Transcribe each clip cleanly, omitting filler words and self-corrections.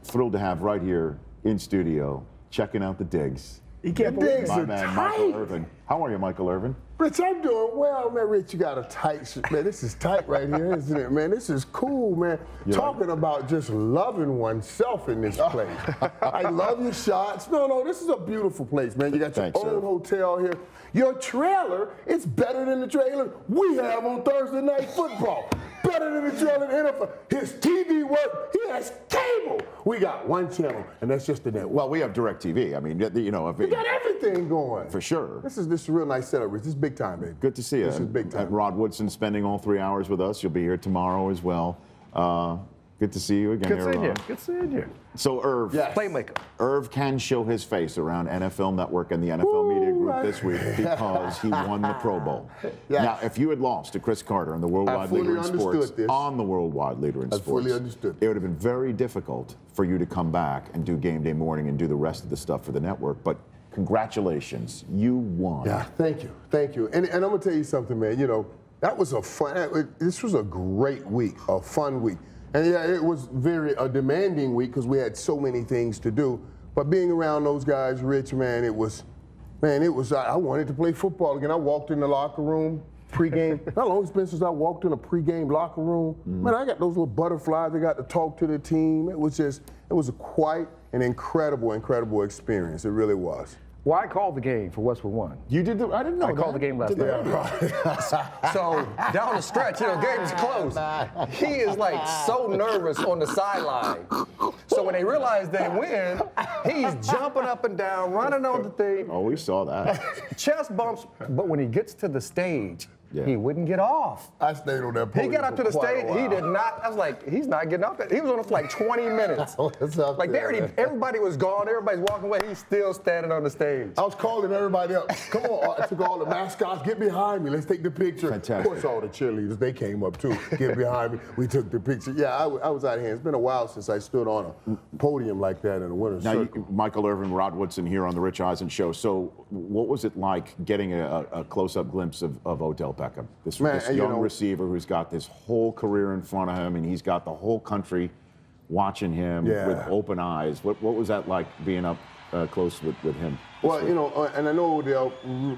thrilled to have right here in studio, checking out the digs. You can't believe My man, Michael Irvin. How are you, Michael Irvin? Rich, I'm doing well, man. Rich, you got a tight, man, this is tight right here, isn't it, man? This is cool, man. Talking about just loving oneself in this place. I love your shots. No, this is a beautiful place, man. You got your own hotel here. Your trailer is better than the trailer we have on Thursday Night Football. Better than the trailer in the NFL. His TV work, he has cable. We got one channel, and that's just the network. Well, we have DirecTV. I mean, you know. We got everything going. For sure. This is a real nice setup, Rich. This is big time, baby. Good to see you. This is big time. Rod Woodson spending all 3 hours with us. You'll be here tomorrow as well. Good to see you again. Good seeing you. Good seeing you. So, Irv, playmaker. Irv can show his face around NFL Network and the NFL Media Group this week because he won the Pro Bowl. Now, if you had lost to Chris Carter and the worldwide leader in sports, on the worldwide leader in sports, fully understood. It would have been very difficult for you to come back and do Game Day Morning and do the rest of the stuff for the network. But congratulations, you won. Yeah, thank you, thank you. And I'm gonna tell you something, man. You know, that was a fun. This was a great week, a fun week. And yeah, it was a demanding week because we had so many things to do. But being around those guys, Rich, man, I wanted to play football again. I walked in the locker room pregame. Not long it's been since I walked in a pregame locker room. Man, I got those little butterflies. I got to talk to the team. It was quite an incredible experience. It really was. Well, I called the game for Westwood One. You did? I didn't know. I called the game last night. So down the stretch, you know, game's close. He is like so nervous on the sideline. So when they realize they win, he's jumping up and down, running on the thing. Oh, we saw that. Chest bumps, but when he gets to the stage, he wouldn't get off. I stayed on that podium. He got up to the stage. He did not. I was like, he's not getting off. He was on it for like 20 minutes. Like everybody was gone. Everybody's walking away. He's still standing on the stage. I was calling everybody up. Come on, I took all the mascots. Get behind me. Let's take the picture. Fantastic. Of course, all the cheerleaders, they came up too. Get behind me. We took the picture. Yeah, I was out of hand. It's been a while since I stood on a podium like that in a winner's circle. Michael Irvin, Rod Woodson here on the Rich Eisen Show. So what was it like getting a close-up glimpse of Odell Beckham? This young receiver who's got this whole career in front of him, and he's got the whole country watching him with open eyes. What was that like being up close with him? Well, you know, and I know Odell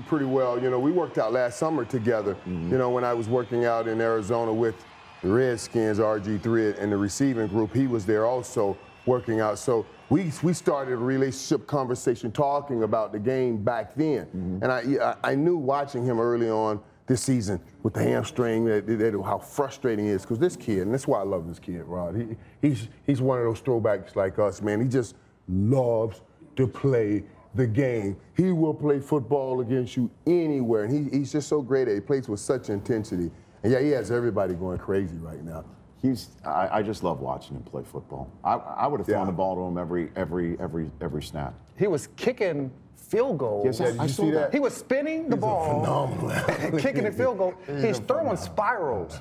pretty well. You know, we worked out last summer together, you know, when I was working out in Arizona with the Redskins, RG3, and the receiving group. He was there also working out. So we started a relationship conversation talking about the game back then. And I knew watching him early on this season with the hamstring, how frustrating it is. Because this kid, and that's why I love this kid, Rod. He's one of those throwbacks like us, man. He just loves to play the game. He will play football against you anywhere, and he's just so great at it. He plays with such intensity. And yeah, he has everybody going crazy right now. I just love watching him play football. I would have thrown the ball to him every snap. He was kicking field goals. Yes, I saw that. He was spinning the ball, kicking the field goal. He's throwing spirals.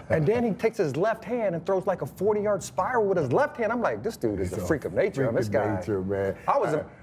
And then he takes his left hand and throws like a 40-yard spiral with his left hand. I'm like, this dude is a freak of nature. This guy. Man.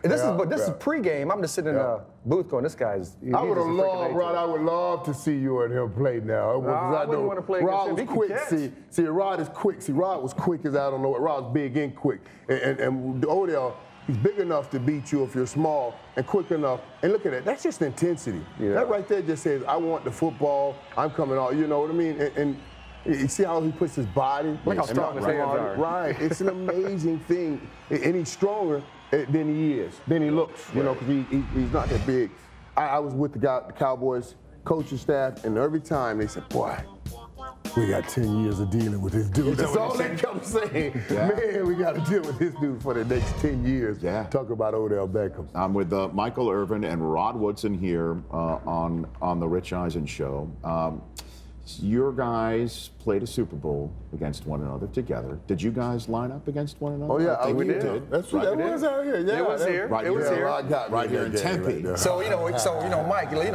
This is pregame. I'm just sitting in a booth going, this guy's. I would have loved, Rod. I would love to see you and him play now. I wouldn't want to play Rod against him. was quick. See, Rod is quick. See, Rod was quick as I don't know what. Rod's big and quick. And Odell, he's big enough to beat you if you're small and quick enough. And look at that. That's just intensity. That right there just says, I want the football. I'm coming on. You know what I mean? And you see how he puts his body? Look how strong his hands are. Right. It's an amazing thing. And he's stronger than he is, than he looks, you know, because he's not that big. I was with the Cowboys coaching staff, and every time they said, boy, we got 10 years of dealing with this dude. That's all they kept saying. Man, we got to deal with this dude for the next 10 years. Talk about Odell Beckham. I'm with Michael Irvin and Rod Woodson here on the Rich Eisen Show. Your guys played a Super Bowl against one another together. Did you guys line up against one another? Oh yeah, I think we did. That's right. That was out here. Yeah, it was here. Right, it was here. Right here in Tempe. Right so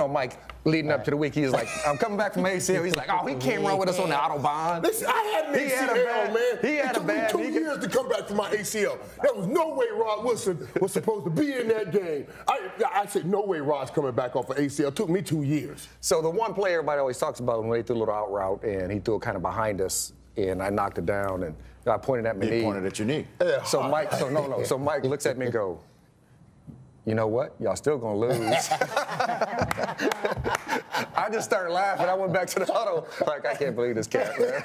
Mike, leading up to the week, he was like, I'm coming back from ACL. He's like, oh, he can't run with us on the Autobahn. Listen, I had an ACL, man. It took me 2 years to come back from my ACL. There was no way Rod Woodson was supposed to be in that game. I said, no way Rod's coming back off of ACL. It took me 2 years. So the one player everybody always talks about when they threw a little out route and he threw it kind of behind us, and I knocked it down, and I pointed at my knee. He pointed at your knee. So Mike looks at me and go, you know what? Y'all still gonna lose. I just started laughing. I went back to the huddle like, I can't believe this cat, man.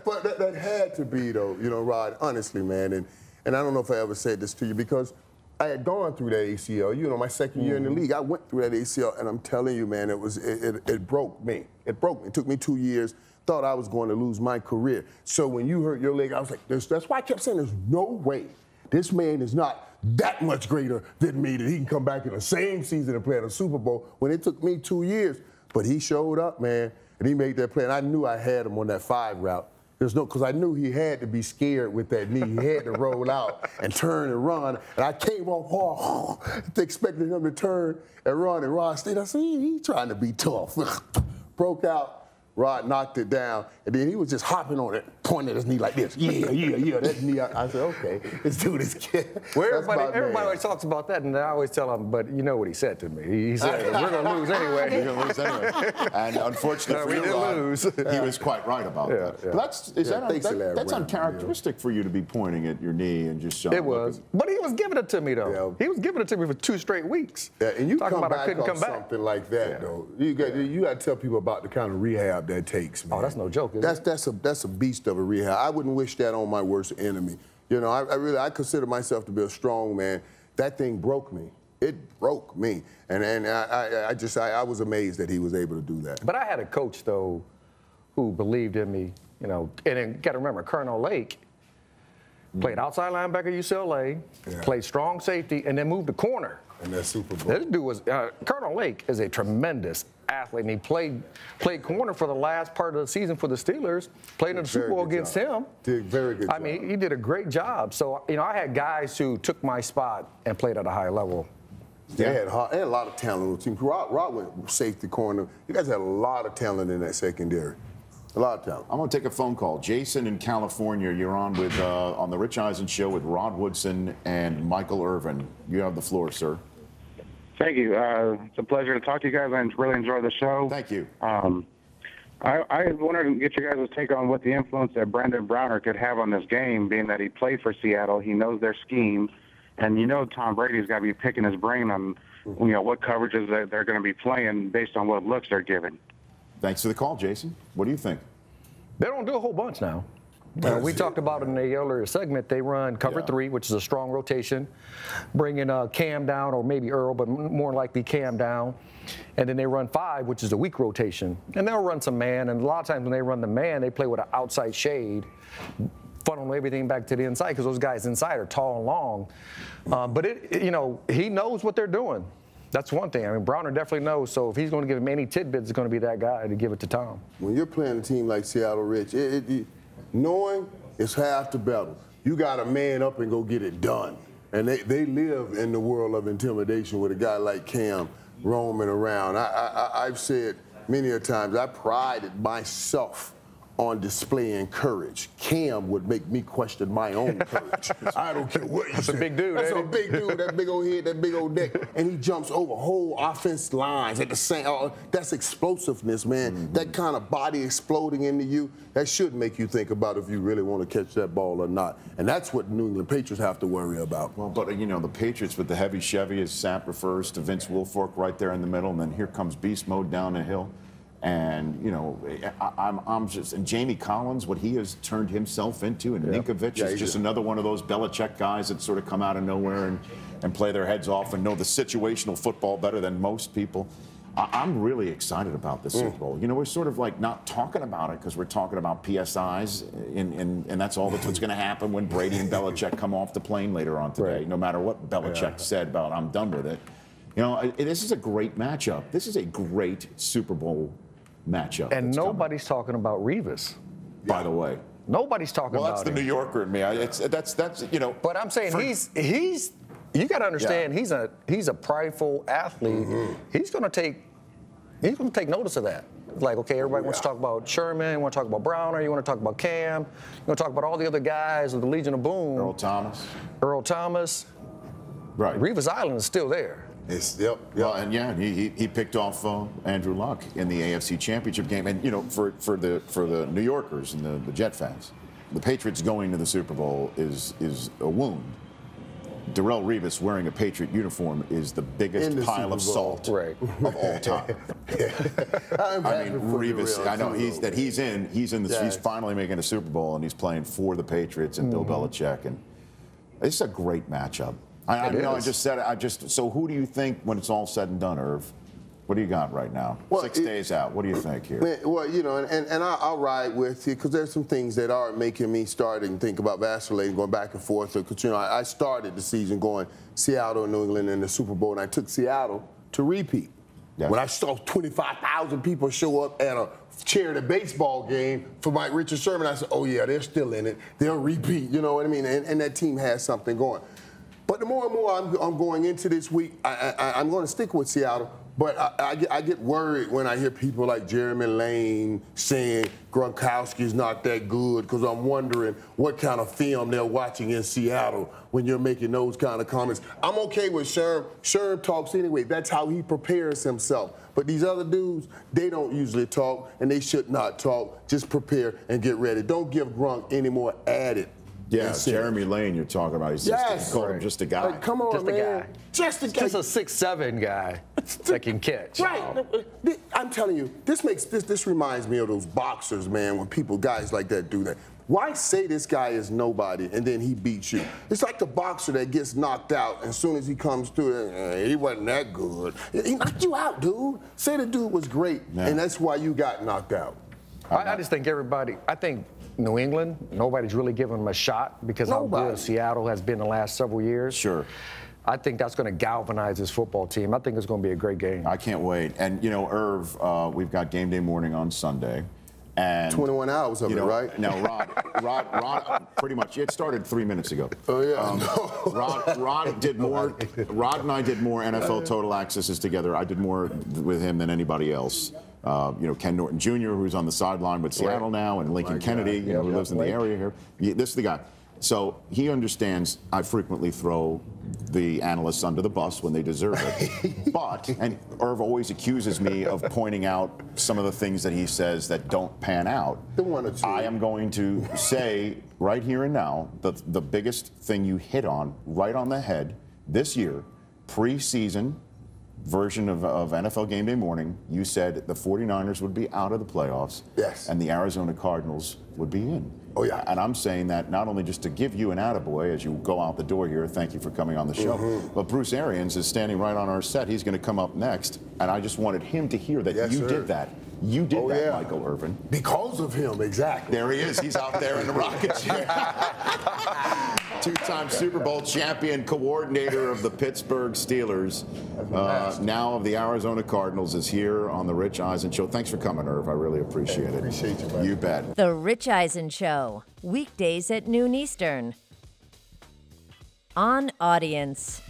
But that had to be, though, you know, Rod, honestly, man. And I don't know if I ever said this to you, because I had gone through that ACL. You know, my second year in the league, I went through that ACL, and I'm telling you, man, it broke me. It broke me. It took me 2 years. Thought I was going to lose my career. So when you hurt your leg, I was like, that's why I kept saying there's no way this man is not that much greater than me that he can come back in the same season and play in a Super Bowl, when it took me 2 years. But he showed up, man, and he made that play. And I knew I had him on that 5 route. Because I knew he had to be scared with that knee. He had to roll out and turn and run. And I came off hard, expecting him to turn and run. And Rod stayed. I said, he's trying to be tough. Broke out. Rod knocked it down, and then he was just hopping on it, pointing at his knee like this. Yeah, that knee. I said, okay, let's do this, kid. Well, everybody always talks about that, and I always tell them, but you know what he said to me. He said, we're going to lose anyway. We're going to lose anyway. And unfortunately for you, Rod, he was quite right about that. Yeah. But that's uncharacteristic for you to be pointing at your knee and just showing. It was. But he was giving it to me, though. Yeah. He was giving it to me for 2 straight weeks. Yeah, and you talking about I couldn't come back. Something like that, though. You got to tell people about the kind of rehab that takes, man. Oh, that's no joke, is it? That's a beast of a rehab. I wouldn't wish that on my worst enemy. You know, I consider myself to be a strong man. That thing broke me. It broke me. And I was amazed that he was able to do that. But I had a coach, though, who believed in me, you know. And then, got to remember, Colonel Lake played outside linebacker at UCLA, played strong safety, and then moved to corner. And that Super Bowl. This dude was, Colonel Lake is a tremendous athlete, and he played corner for the last part of the season for the Steelers, played in the Super Bowl against him. Did very good job. I mean, he did a great job. So, you know, I had guys who took my spot and played at a high level. They had a lot of talent on the team. Rod went safety corner. You guys had a lot of talent in that secondary. A lot of talent. I'm going to take a phone call. Jason in California, you're on with on the Rich Eisen Show with Rod Woodson and Michael Irvin. You have the floor, sir. Thank you. It's a pleasure to talk to you guys. I really enjoy the show. Thank you. I wanted to get your guys' take on what the influence that Brandon Browner could have on this game, being that he played for Seattle. He knows their scheme. And you know Tom Brady's got to be picking his brain on what coverages they're going to be playing based on what looks they're given. Thanks for the call, Jason. What do you think? They don't do a whole bunch now. We talked about it in the earlier segment. They run cover 3, which is a strong rotation, bringing Cam down, or maybe Earl, but more likely Cam down. And then they run 5, which is a weak rotation. And they'll run some man. And a lot of times when they run the man, they play with an outside shade, funnel everything back to the inside, because those guys inside are tall and long. But he knows what they're doing. That's one thing. I mean, Browner definitely knows. So if he's going to give him any tidbits, it's going to be that guy to give it to Tom. When you're playing a team like Seattle, Rich, knowing is half the battle. You got to man up and go get it done. And they live in the world of intimidation with a guy like Cam roaming around. I've said many a times, I prided myself on displaying courage. Cam would make me question my own courage. I don't care what you say. That's a big dude. That's a big dude, that big old head, that big old neck. And he jumps over whole offense lines at the same. That's explosiveness, man. Mm-hmm. That kind of body exploding into you, that should make you think about if you really want to catch that ball or not. And that's what New England Patriots have to worry about. Well, but, the Patriots with the heavy Chevy, as Sapp refers to Vince Wilfork right there in the middle, and then here comes beast mode down the hill. And, and Jamie Collins, what he has turned himself into, and Ninkovich is just another one of those Belichick guys that sort of come out of nowhere and play their heads off and know the situational football better than most people. I'm really excited about this Super Bowl. We're sort of like not talking about it because we're talking about PSIs, and that's all that's what's going to happen when Brady and Belichick come off the plane later on today, no matter what Belichick said about I'm done with it. This is a great matchup. This is a great Super Bowl matchup. And nobody's talking about Revis. By the way. Nobody's talking about Well, that's the New Yorker in me. But I'm saying he's you got to understand he's a prideful athlete. Mm-hmm. He's going to take notice of that. Like, okay, everybody wants to talk about Sherman, you want to talk about Browner, you want to talk about Cam, you want to talk about all the other guys of the Legion of Boom. Earl Thomas. Right. Revis Island is still there. Yep. Well, and yeah, he picked off Andrew Luck in the AFC Championship game, and you know, for the New Yorkers and the Jet fans, the Patriots going to the Super Bowl is a wound. Darrelle Revis wearing a Patriot uniform is the biggest pile of salt of all time. I mean, Revis. I know he's finally making a Super Bowl, and he's playing for the Patriots and Bill Belichick, and it's a great matchup. I just said it. So who do you think when it's all said and done, Irv? What do you got right now? Well, 6 days out. What do you think here? Well, you know, and I'll ride with you because there's some things that are making me start and think about vacillating, going back and forth. Because, you know, I started the season going Seattle, New England in the Super Bowl, and I took Seattle to repeat. Yes. When I saw 25,000 people show up at a charity baseball game for Mike Richard Sherman, I said, oh, yeah, they're still in it. They'll repeat, you know what I mean? And that team has something going. But the more and more I'm going into this week, I'm going to stick with Seattle. But I get worried when I hear people like Jeremy Lane saying Gronkowski's not that good, because I'm wondering what kind of film they're watching in Seattle when you're making those kind of comments. I'm okay with Sherm. Sherm talks anyway. That's how he prepares himself. But these other dudes, they don't usually talk, and they should not talk. Just prepare and get ready. Don't give Gronk any more added. Yeah, Jeremy Lane you're talking about. He's just, call him just a guy. Like, come on, just man. A guy. Just a guy. Just a 6'7" guy that can catch. Right. I'm telling you, this reminds me of those boxers, man, when guys like that do that. Why say this guy is nobody and then he beats you? It's like the boxer that gets knocked out, and as soon as he comes through, he wasn't that good. He knocked you out, dude. Say the dude was great, and that's why you got knocked out. I just think I think New England, nobody's really given them a shot because how good Seattle has been the last several years. Sure. I think that's going to galvanize this football team. I think it's going to be a great game. I can't wait. And, you know, Irv, we've got game day morning on Sunday. And 21 hours of it, right? Now, Rod, pretty much, it started 3 minutes ago. Oh, yeah. Rod did more. Rod and I did more NFL Total Accesses together. I did more with him than anybody else. You know, Ken Norton Jr., who's on the sideline with Seattle now, and Lincoln Kennedy, who lives in the area here. This is the guy. So he understands I frequently throw the analysts under the bus when they deserve it. And Irv always accuses me of pointing out some of the things that he says that don't pan out. I am going to say right here and now the biggest thing you hit on, right on the head, this year, preseason version of NFL Game Day Morning, you said the 49ers would be out of the playoffs. Yes. And the Arizona Cardinals would be in. Oh, yeah. And I'm saying that not only just to give you an attaboy as you go out the door here, thank you for coming on the show, but Bruce Arians is standing right on our set. He's going to come up next, and I just wanted him to hear that you did that. You did that, Michael Irvin. Because of him, exactly. There he is. He's out there in the rocket chair. Two-time Super Bowl champion, coordinator of the Pittsburgh Steelers, now of the Arizona Cardinals, is here on the Rich Eisen Show. Thanks for coming, Irv. I really appreciate it. Appreciate you, buddy. You bet. The Rich Eisen Show, weekdays at noon Eastern. On Audience.